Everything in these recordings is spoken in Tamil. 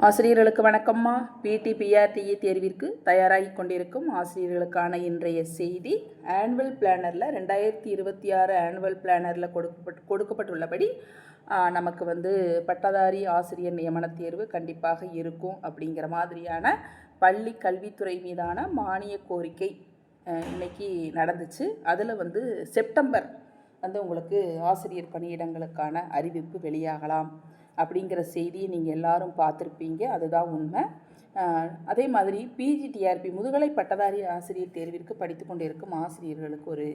ஆசிரியர்களுக்கு வணக்கம்மா. பிடி பிஆர்டிஇ தேர்விற்கு தயாராகி கொண்டிருக்கும் ஆசிரியர்களுக்கான இன்றைய செய்தி, ஆனுவல் பிளானரில் 2026 ஆனுவல் பிளானரில் கொடுக்கப்பட்டுள்ளபடி நமக்கு பட்டதாரி ஆசிரியர் நியமன தேர்வு கண்டிப்பாக இருக்கும் அப்படிங்கிற மாதிரியான பள்ளி கல்வித்துறை மீதான மானிய கோரிக்கை இன்னைக்கு நடந்துச்சு. அதில் செப்டம்பர் உங்களுக்கு ஆசிரியர் பணியிடங்களுக்கான அறிவிப்பு வெளியாகலாம் அப்படிங்கிற செய்தியை நீங்கள் எல்லாரும் பார்த்துருப்பீங்க. அதுதான் உண்மை. அதே மாதிரி பிஜிடிஆர்பி முதுகலை பட்டதாரி ஆசிரியர் தேர்விற்கு படித்து கொண்டு இருக்கும் ஆசிரியர்களுக்கு ஒரு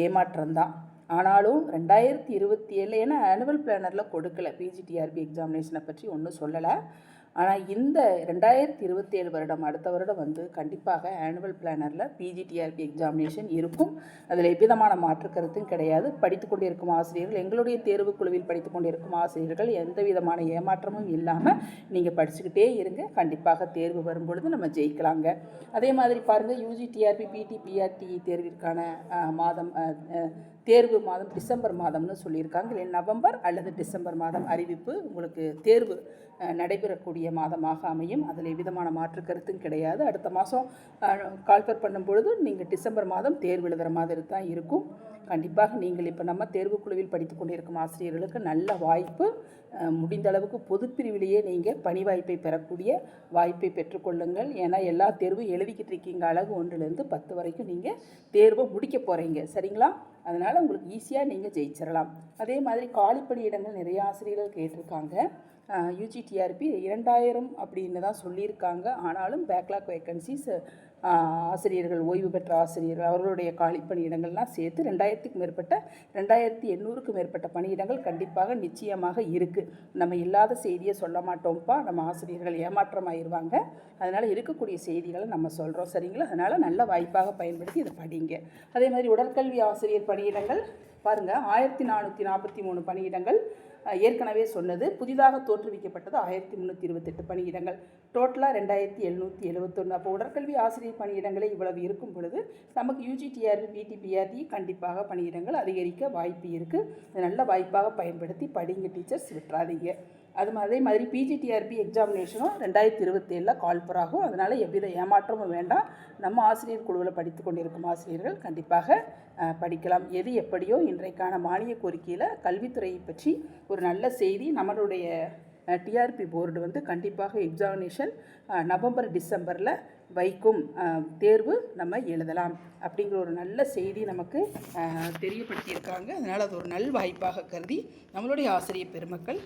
ஏமாற்றம்தான். ஆனாலும் 2027 ஏன்னா ஆனுவல் பிளானரில் கொடுக்கல, பிஜிடிஆர்பி எக்ஸாமினேஷனை பற்றி ஒன்றும் சொல்லலை. ஆனால் இந்த 2027 வருடம் அடுத்த வருடம் கண்டிப்பாக ஆனுவல் பிளானரில் பிஜிடிஆர்பி எக்ஸாமினேஷன் இருக்கும். அதில் எவ்விதமான மாற்று கருத்தும் கிடையாது. படித்து கொண்டிருக்கும் ஆசிரியர்கள், எங்களுடைய தேர்வு குழுவில் படித்து கொண்டிருக்கும் ஆசிரியர்கள் எந்த விதமான ஏமாற்றமும் இல்லாமல் நீங்கள் படிச்சுக்கிட்டே இருங்க. கண்டிப்பாக தேர்வு வரும்பொழுது நம்ம ஜெயிக்கலாங்க. அதே மாதிரி பாருங்கள், யூஜிடிஆர்பி பிடிபிஆர்டி தேர்விற்கான தேர்வு மாதம் டிசம்பர் மாதம்னு சொல்லியிருக்காங்க. இல்லை நவம்பர் அல்லது டிசம்பர் மாதம் அறிவிப்பு உங்களுக்கு தேர்வு நடைபெறக்கூடிய மாதமாக அமையும். அதில் எவ்விதமான மாற்று கருத்தும் கிடையாது. அடுத்த மாதம் கால்ஃபர் பண்ணும்பொழுது நீங்கள் டிசம்பர் மாதம் தேர்வு எழுதுகிற மாதிரி தான் இருக்கும். கண்டிப்பாக நீங்கள் இப்போ நம்ம தேர்வுக்குழுவில் படித்து கொண்டிருக்கும் ஆசிரியர்களுக்கு நல்ல வாய்ப்பு. முடிந்த அளவுக்கு பொதுப்பிரிவிலேயே நீங்கள் பணி வாய்ப்பை பெறக்கூடிய வாய்ப்பை பெற்றுக்கொள்ளுங்கள். ஏன்னா எல்லா தேர்வும் எழுதிக்கிட்டு இருக்கீங்க. அழகு 1லேருந்து 10 வரைக்கும் நீங்கள் தேர்வை முடிக்க போகிறீங்க, சரிங்களா? அதனால் உங்களுக்கு ஈஸியாக நீங்கள் ஜெயிச்சிடலாம். அதே மாதிரி காலிப்பணி இடங்கள் நிறைய ஆசிரியர்கள் கேட்டிருக்காங்க. யூஜிடிஆர்பி 2000 அப்படின்னு தான் சொல்லியிருக்காங்க. ஆனாலும் பேக்லாக் வேக்கன்சிஸ் ஆசிரியர்கள், ஓய்வு பெற்ற ஆசிரியர்கள் அவர்களுடைய காலிப்பணி இடங்கள்லாம் சேர்த்து 2000க்கு மேற்பட்ட 2800க்கு மேற்பட்ட பணியிடங்கள் கண்டிப்பாக நிச்சயமாக இருக்குது. நம்ம இல்லாத செய்தியை சொல்ல மாட்டோம்ப்பா, நம்ம ஆசிரியர்கள் ஏமாற்றமாயிருவாங்க. அதனால் இருக்கக்கூடிய செய்திகளை நம்ம சொல்கிறோம், சரிங்களா? அதனால் நல்ல வாய்ப்பாக பயன்படுத்தி இதை படிங்க. அதே மாதிரி உடற்கல்வி ஆசிரியர் பணியிடங்கள் பாருங்கள், 1443 பணியிடங்கள் ஏற்கனவே சொன்னது. புதிதாக தோற்றுவிக்கப்பட்டது 1328 பணியிடங்கள். டோட்டலாக 2771. அப்போ உடற்கல்வி ஆசிரியர் பணியிடங்களே இவ்வளவு இருக்கும் பொழுது நமக்கு யூஜிடிஆர்பி பிடிபிஆர்டி கண்டிப்பாக பணியிடங்கள் அதிகரிக்க வாய்ப்பு இருக்குது. நல்ல வாய்ப்பாக பயன்படுத்தி படிங்க டீச்சர்ஸ், விட்டுறாதீங்க. அதே மாதிரி பிஜிடிஆர்பி எக்ஸாமினேஷனும் 2027 கால்ஃபர் ஆகும். அதனால் எவ்வித ஏமாற்றமும் வேண்டாம். நம்ம ஆசிரியர் குழுவில் படித்து கொண்டிருக்கும் ஆசிரியர்கள் கண்டிப்பாக படிக்கலாம். எது எப்படியோ இன்றைக்கான மானிய கோரிக்கையில் கல்வித்துறையை பற்றி ஒரு நல்ல செய்தி. நம்மளுடைய டிஆர்பி போர்டு கண்டிப்பாக எக்ஸாமினேஷன் நவம்பர் டிசம்பரில் வைக்கும், தேர்வு நம்ம எழுதலாம் அப்படிங்கிற ஒரு நல்ல செய்தி நமக்கு தெரியப்படுத்தியிருக்காங்க. அதனால் அது ஒரு நல் வாய்ப்பாக கருதி நம்மளுடைய ஆசிரியர் பெருமக்கள்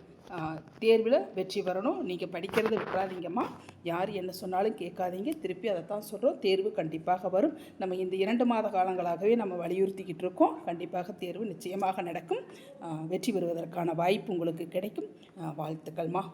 தேர்வில் வெற்றி பெறணும். நீங்கள் படிக்கிறத விட்டுறாதீங்கம்மா. யார் என்ன சொன்னாலும் கேட்காதீங்க. திருப்பி அதை தான் சொல்கிறோம், தேர்வு கண்டிப்பாக வரும். நம்ம இந்த 2 மாத காலங்களாகவே நம்ம வலியுறுத்திக்கிட்டு இருக்கோம். கண்டிப்பாக தேர்வு நிச்சயமாக நடக்கும். வெற்றி பெறுவதற்கான வாய்ப்பு உங்களுக்கு கிடைக்கும். வாழ்த்துக்கள்மா.